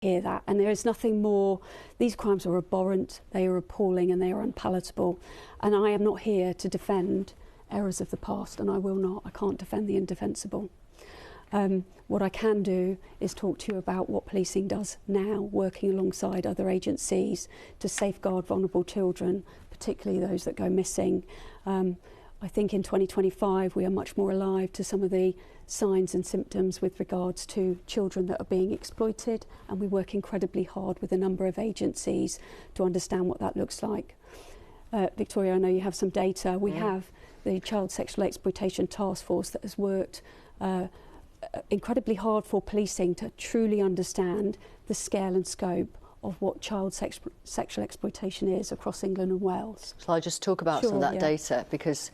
hear that, and there is nothing more. These crimes are abhorrent, they are appalling, and they are unpalatable, and I am not here to defend errors of the past, and I will not. I can't defend the indefensible. What I can do is talk to you about what policing does now, working alongside other agencies to safeguard vulnerable children, particularly those that go missing. I think in 2025 we are much more alive to some of the signs and symptoms with regards to children that are being exploited, and we work incredibly hard with a number of agencies to understand what that looks like. Victoria, I know you have some data. We have the Child Sexual Exploitation Task Force that has worked incredibly hard for policing to truly understand the scale and scope of what child sexual exploitation is across England and Wales. Shall I just talk about some of that data? Because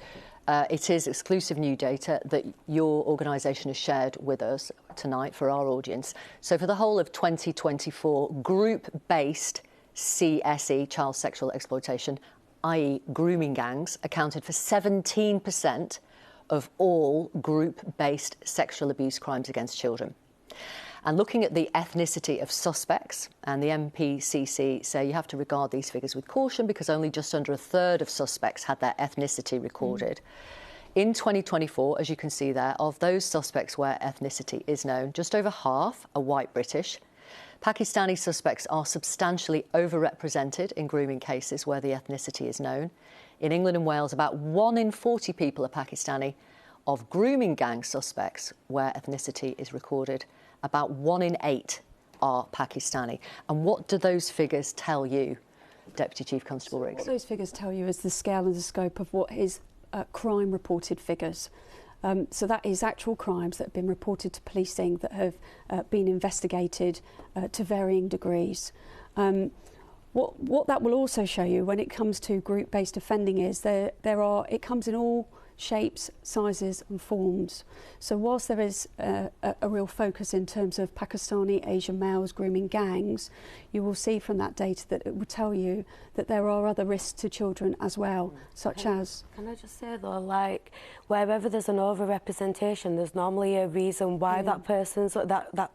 it is exclusive new data that your organisation has shared with us tonight for our audience. So for the whole of 2024, group-based CSE, child sexual exploitation, i.e. grooming gangs, accounted for 17% of all group-based sexual abuse crimes against children. And looking at the ethnicity of suspects, and the MPCC say you have to regard these figures with caution because only just under a third of suspects had their ethnicity recorded. In 2024, as you can see there, of those suspects where ethnicity is known, just over half are white British. Pakistani suspects are substantially overrepresented in grooming cases where the ethnicity is known. In England and Wales, about 1 in 40 people are Pakistani. Of grooming gang suspects where ethnicity is recorded, about 1 in 8 are Pakistani. And what do those figures tell you, Deputy Chief Constable Riggs? What those figures tell you is the scale and the scope of what is crime-reported figures. So that is actual crimes that have been reported to policing that have been investigated to varying degrees. What that will also show you when it comes to group-based offending is it comes in all shapes, sizes and forms. So whilst there is a real focus in terms of Pakistani Asian males grooming gangs, you will see from that data that it will tell you that there are other risks to children as well, such as... Can I just say though, like, wherever there's an over-representation, there's normally a reason why that person's, that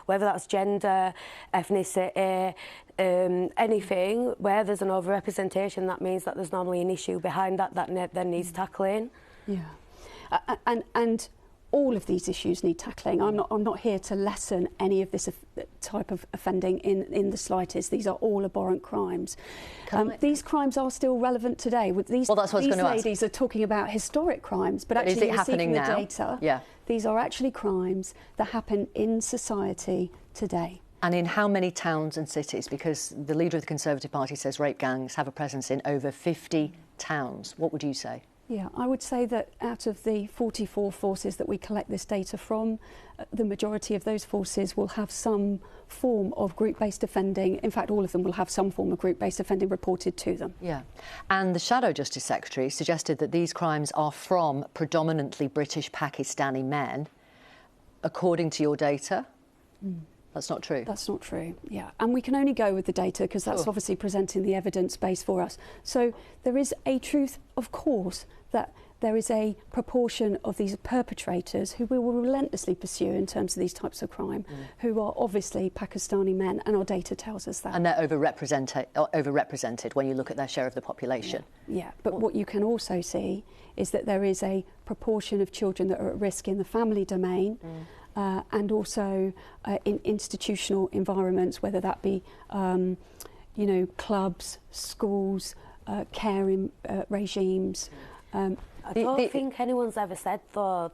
whether that's gender, ethnicity, anything, where there's an over-representation, that means that there's normally an issue behind that then needs tackling. Yeah, and all of these issues need tackling. I'm not here to lessen any of this type of offending in the slightest. These are all abhorrent crimes. These crimes are still relevant today. That's what I was going to ask. These ladies are talking about historic crimes, but actually, is it happening now? The data, these are actually crimes that happen in society today. And in how many towns and cities? Because the leader of the Conservative Party says rape gangs have a presence in over 50 towns. What would you say? Yeah, I would say that out of the 44 forces that we collect this data from, the majority of those forces will have some form of group-based offending. In fact, all of them will have some form of group-based offending reported to them. Yeah. And the Shadow Justice Secretary suggested that these crimes are from predominantly British Pakistani men. According to your data, that's not true. That's not true, yeah. And we can only go with the data because that's obviously presenting the evidence base for us. So there is a truth, of course, that there is a proportion of these perpetrators who we will relentlessly pursue in terms of these types of crime, who are obviously Pakistani men, and our data tells us that. And they're overrepresented when you look at their share of the population. Yeah, but what you can also see is that there is a proportion of children that are at risk in the family domain, and also in institutional environments, whether that be, you know, clubs, schools, care regimes. I don't think anyone's ever said, though,